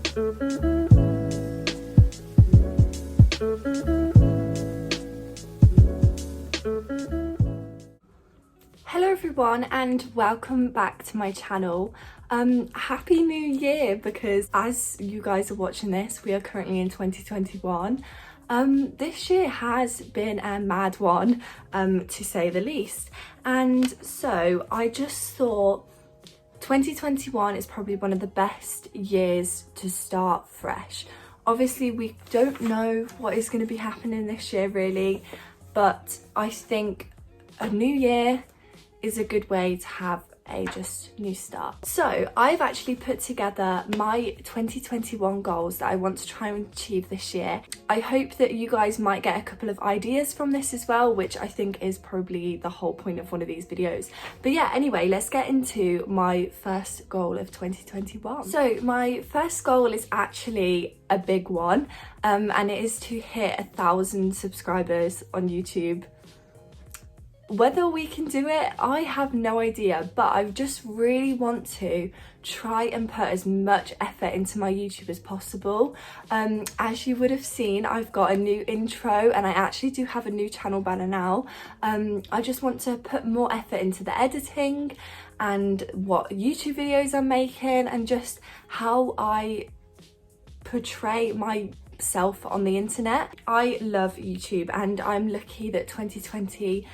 Hello everyone and welcome back to my channel. Happy New Year, because as you guys are watching this, we are currently in 2021. This year has been a mad one, to say the least. And so I just thought 2021 is probably one of the best years to start fresh. Obviously, we don't know what is going to be happening this year really, but I think a new year is a good way to have a just new start. So I've actually put together my 2021 goals that I want to try and achieve this year. I hope that you guys might get a couple of ideas from this as well, which I think is probably the whole point of one of these videos. But yeah, anyway, let's get into my first goal of 2021. So my first goal is actually a big one, and it is to hit 1,000 subscribers on YouTube. Whether we can do it, I have no idea, but I just really want to try and put as much effort into my YouTube as possible. As you would have seen, I've got a new intro and I actually do have a new channel banner now. I just want to put more effort into the editing and what YouTube videos I'm making and just how I portray myself on the internet. I love YouTube and I'm lucky that 2020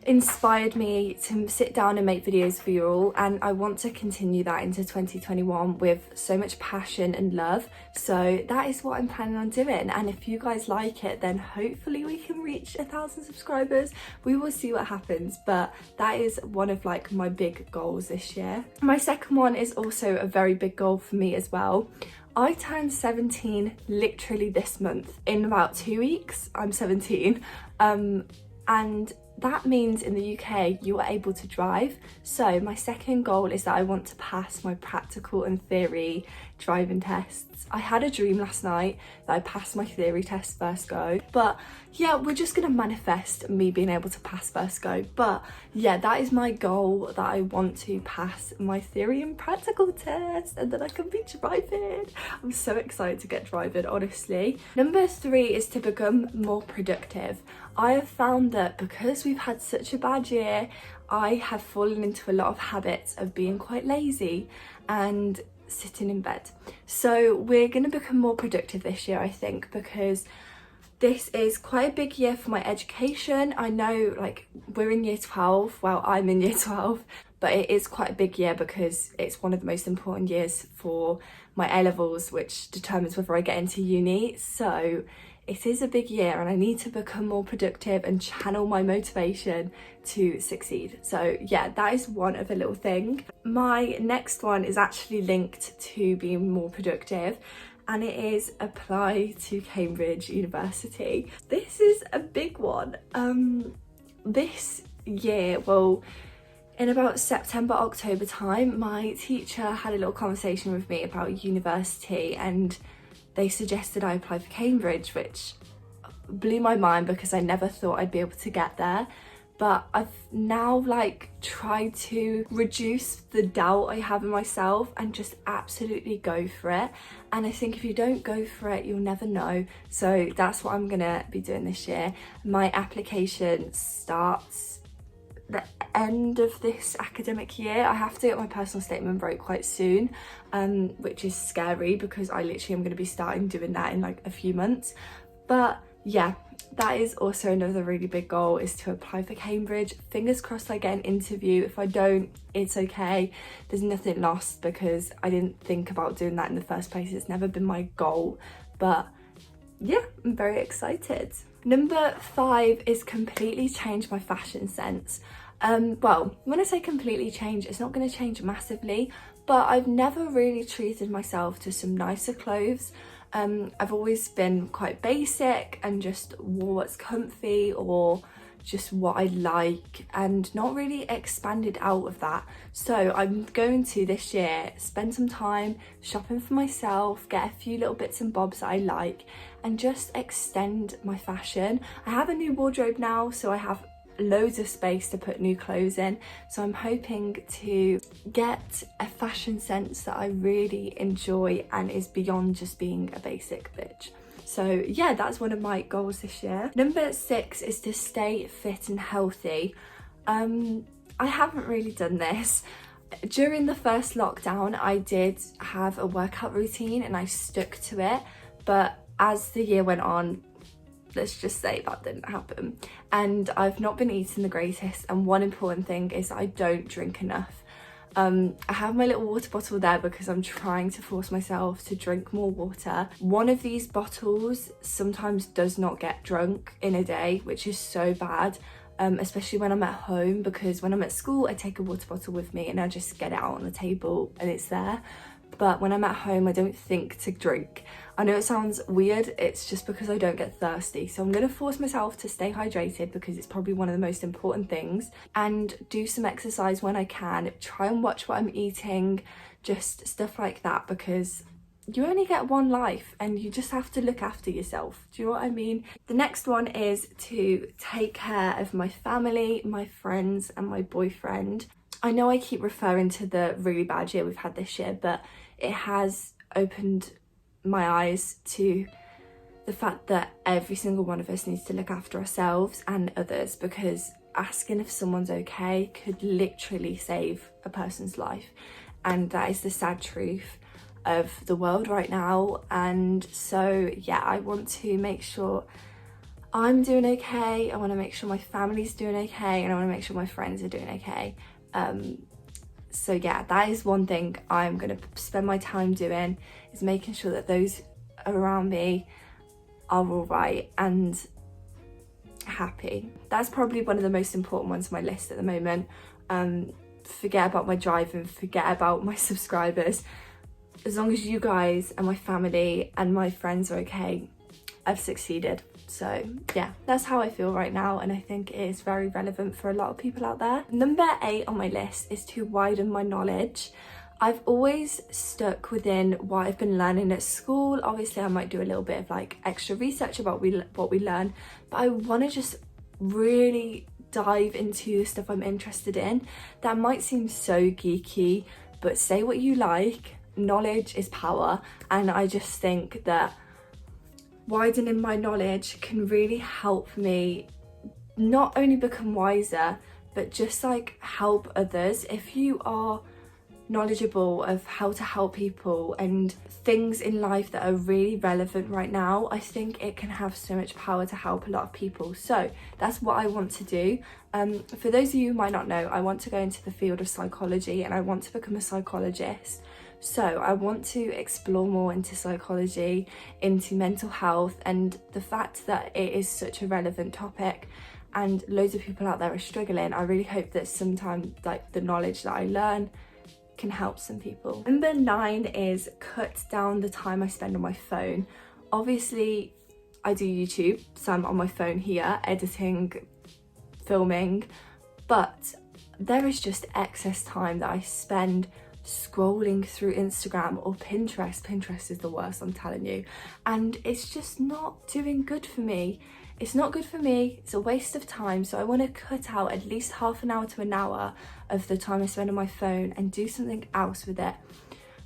inspired me to sit down and make videos for you all, and I want to continue that into 2021 with so much passion and love. So that is what I'm planning on doing, and if you guys like it, then hopefully we can reach 1,000 subscribers. We will see what happens, but that is one of like my big goals this year. My second one is also a very big goal for me as well. I turned 17 literally this month. In about 2 weeks I'm 17, and that means in the UK you are able to drive. So my second goal is that I want to pass my practical and theory driving tests. I had a dream last night that I passed my theory test first go, but yeah, we're just gonna manifest me being able to pass first go. But yeah, that is my goal, that I want to pass my theory and practical test and then I can be driving. I'm so excited to get driving, honestly. Number 3 is to become more productive. I have found that because we've had such a bad year, I have fallen into a lot of habits of being quite lazy and sitting in bed. So we're going to become more productive this year, I think, because this is quite a big year for my education. I know, like, we're in year 12, well, I'm in year 12, but it is quite a big year because it's one of the most important years for my A-levels, which determines whether I get into uni. So it is a big year and I need to become more productive and channel my motivation to succeed. So yeah, that is one of a little thing. My next one is actually linked to being more productive, and it is apply to Cambridge University. This is a big one. This year, well, in about September, October time, my teacher had a little conversation with me about university and they suggested I apply for Cambridge, which blew my mind because I never thought I'd be able to get there. But I've now like tried to reduce the doubt I have in myself and just absolutely go for it. And I think if you don't go for it, you'll never know. So that's what I'm gonna be doing this year. My application starts the end of this academic year. I have to get my personal statement wrote quite soon, which is scary because I literally am going to be starting doing that in like a few months. But yeah, that is also another really big goal, is to apply for Cambridge. Fingers crossed I get an interview. If I don't, it's okay. There's nothing lost because I didn't think about doing that in the first place. It's never been my goal, but yeah, I'm very excited. Number 5 is completely change my fashion sense. Well, when I say completely change, it's not going to change massively, but I've never really treated myself to some nicer clothes. I've always been quite basic and just wore what's comfy or just what I like and not really expanded out of that. So I'm going to this year spend some time shopping for myself, get a few little bits and bobs that I like and just extend my fashion. I have a new wardrobe now, so I have loads of space to put new clothes in, so I'm hoping to get a fashion sense that I really enjoy and is beyond just being a basic bitch. So yeah, that's one of my goals this year. Number 6 is to stay fit and healthy. I haven't really done this. During the first lockdown, I did have a workout routine and I stuck to it, but as the year went on, let's just say that didn't happen. And I've not been eating the greatest, and one important thing is I don't drink enough. I have my little water bottle there because I'm trying to force myself to drink more water. One of these bottles sometimes does not get drunk in a day, which is so bad, especially when I'm at home, because when I'm at school I take a water bottle with me and I just get it out on the table and it's there. But when I'm at home, I don't think to drink. I know it sounds weird, it's just because I don't get thirsty. So I'm gonna force myself to stay hydrated because it's probably one of the most important things, and do some exercise when I can, try and watch what I'm eating, just stuff like that, because you only get one life and you just have to look after yourself. Do you know what I mean? The next one is to take care of my family, my friends and my boyfriend. I know I keep referring to the really bad year we've had this year, but it has opened my eyes to the fact that every single one of us needs to look after ourselves and others, because asking if someone's okay could literally save a person's life, and that is the sad truth of the world right now. And so yeah, I want to make sure I'm doing okay, I want to make sure my family's doing okay, and I want to make sure my friends are doing okay. So yeah, that is one thing I'm going to spend my time doing, is making sure that those around me are all right and happy. That's probably one of the most important ones on my list at the moment. Forget about my driving, forget about my subscribers. As long as you guys and my family and my friends are okay, I've succeeded. So yeah, that's how I feel right now, and I think it is very relevant for a lot of people out there. Number 8 on my list is to widen my knowledge. I've always stuck within what I've been learning at school. Obviously I might do a little bit of like extra research about what we learn, but I want to just really dive into the stuff I'm interested in. That might seem so geeky, but say what you like, knowledge is power, and I just think that widening my knowledge can really help me not only become wiser, but just like help others. If you are knowledgeable of how to help people and things in life that are really relevant right now, I think it can have so much power to help a lot of people. So that's what I want to do. For those of you who might not know, I want to go into the field of psychology and I want to become a psychologist. So I want to explore more into psychology, into mental health, and the fact that it is such a relevant topic and loads of people out there are struggling. I really hope that sometimes like the knowledge that I learn can help some people. Number 9 is cut down the time I spend on my phone. Obviously I do YouTube, so I'm on my phone here editing, filming, but there is just excess time that I spend scrolling through Instagram or Pinterest. Pinterest is the worst, I'm telling you, and it's just not doing good for me. It's not good for me, it's a waste of time. So I want to cut out at least half an hour to an hour of the time I spend on my phone and do something else with it.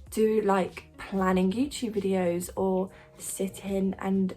Do like planning YouTube videos, or sitting and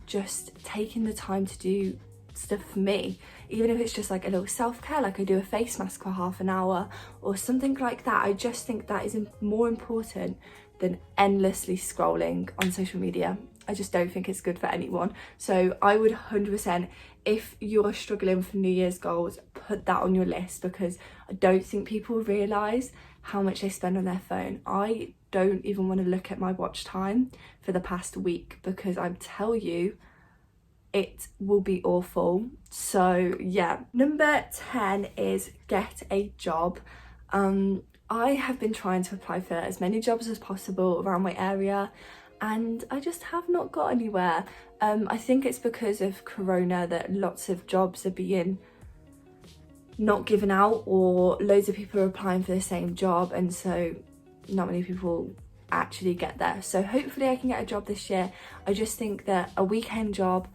just taking the time to do stuff for me, even if it's just like a little self-care, like I do a face mask for half an hour or something like that. I just think that is more important than endlessly scrolling on social media. I just don't think it's good for anyone. So I would 100%, if you're struggling for New Year's goals, put that on your list, because I don't think people realise how much they spend on their phone. I don't even want to look at my watch time for the past week, because I tell you, it will be awful. So yeah. Number 10 is get a job. I have been trying to apply for as many jobs as possible around my area, and I just have not got anywhere. I think it's because of Corona that lots of jobs are being not given out, or loads of people are applying for the same job, and so not many people actually get there. So hopefully I can get a job this year. I just think that a weekend job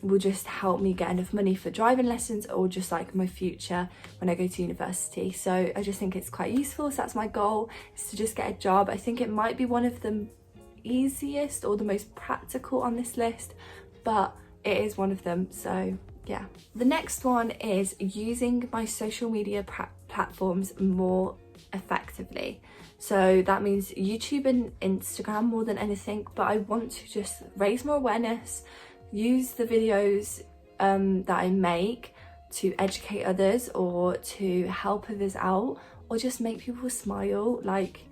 will just help me get enough money for driving lessons or just like my future when I go to university. So I just think it's quite useful. So that's my goal, is to just get a job. I think it might be one of the easiest or the most practical on this list, but it is one of them. So yeah. The next one is using my social media platforms more effectively. So that means YouTube and Instagram more than anything, but I want to just raise more awareness, use the videos that I make to educate others or to help others out, or just make people smile. Like,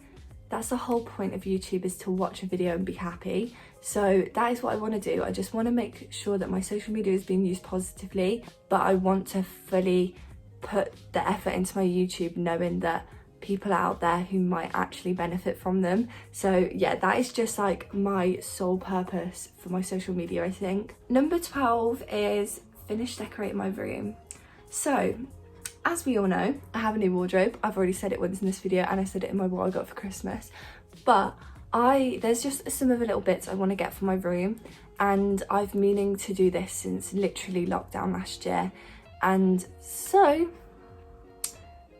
that's the whole point of YouTube, is to watch a video and be happy. So that is what I want to do. I just want to make sure that my social media is being used positively, but I want to fully put the effort into my YouTube, knowing that people out there who might actually benefit from them. So yeah, that is just like my sole purpose for my social media, I think. Number 12 is finish decorating my room. So as we all know, I have a new wardrobe. I've already said it once in this video, and I said it in my what I got for Christmas, but there's just some other little bits I want to get for my room, and I've meaning to do this since literally lockdown last year, and so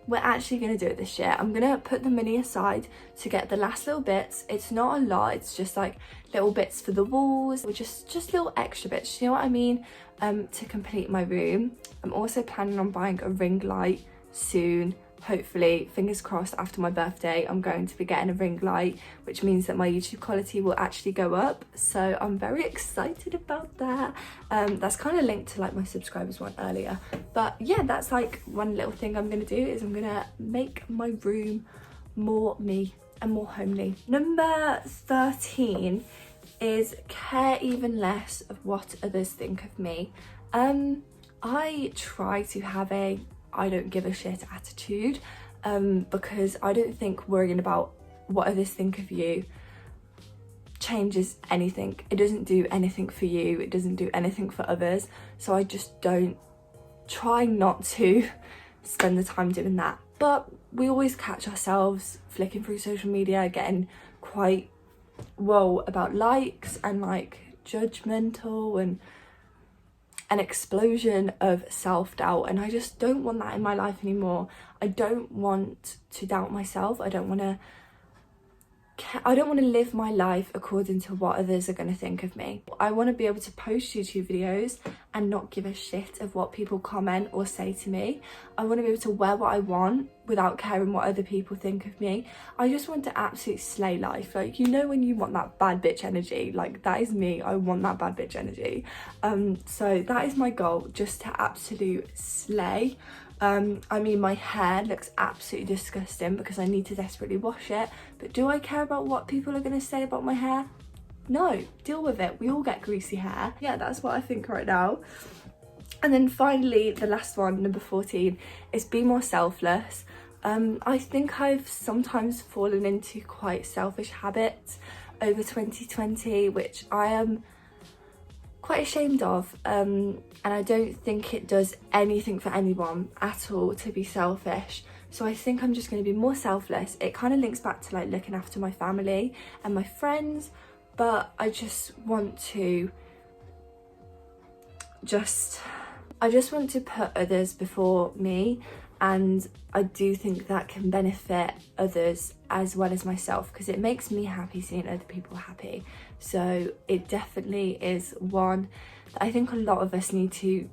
we're actually going to do it this year. I'm going to put the money aside to get the last little bits. It's not a lot, it's just like little bits for the walls, or just little extra bits, you know what I mean, to complete my room. I'm also planning on buying a ring light soon. Hopefully, fingers crossed, after my birthday I'm going to be getting a ring light, which means that my YouTube quality will actually go up, so I'm very excited about that. That's kind of linked to like my subscribers one earlier, but yeah, that's like one little thing I'm gonna do, is I'm gonna make my room more me and more homely. Number 13 is care even less of what others think of me. I try to have a I don't give a shit attitude, because I don't think worrying about what others think of you changes anything. It doesn't do anything for you, it doesn't do anything for others, so I just don't try not to spend the time doing that. But we always catch ourselves flicking through social media, getting quite about likes and like judgmental and an explosion of self-doubt, and I just don't want that in my life anymore. I don't want to doubt myself. I don't want to live my life according to what others are going to think of me. I want to be able to post YouTube videos and not give a shit of what people comment or say to me. I want to be able to wear what I want without caring what other people think of me. I just want to absolutely slay life. Like, you know when you want that bad bitch energy, like that is me. I want that bad bitch energy. So that is my goal, just to absolute slay. I mean, my hair looks absolutely disgusting because I need to desperately wash it, but do I care about what people are going to say about my hair? No, deal with it. We all get greasy hair. Yeah, that's what I think right now. And then finally, the last one, number 14, is be more selfless. I think I've sometimes fallen into quite selfish habits over 2020, which I am quite ashamed of, and I don't think it does anything for anyone at all to be selfish. So I think I'm just going to be more selfless. It kind of links back to like looking after my family and my friends, but I just want to put others before me, and I do think that can benefit others as well as myself, because it makes me happy seeing other people happy. So it definitely is one that I think a lot of us need to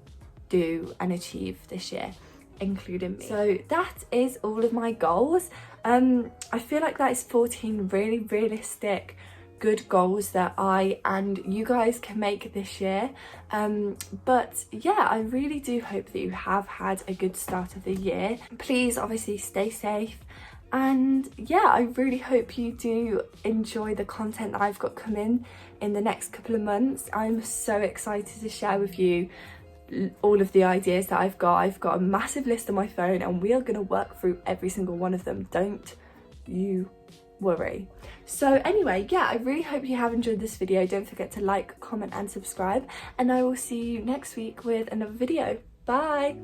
do and achieve this year, including me. So that is all of my goals. I feel like that is 14 really realistic, good goals that I and you guys can make this year. But yeah, I really do hope that you have had a good start of the year. Please obviously stay safe, and yeah, I really hope you do enjoy the content that I've got coming in the next couple of months. I'm so excited to share with you all of the ideas that I've got a massive list on my phone, and we are going to work through every single one of them. Don't you worry. So anyway, yeah, I really hope you have enjoyed this video. Don't forget to like, comment and subscribe, and I will see you next week with another video. Bye.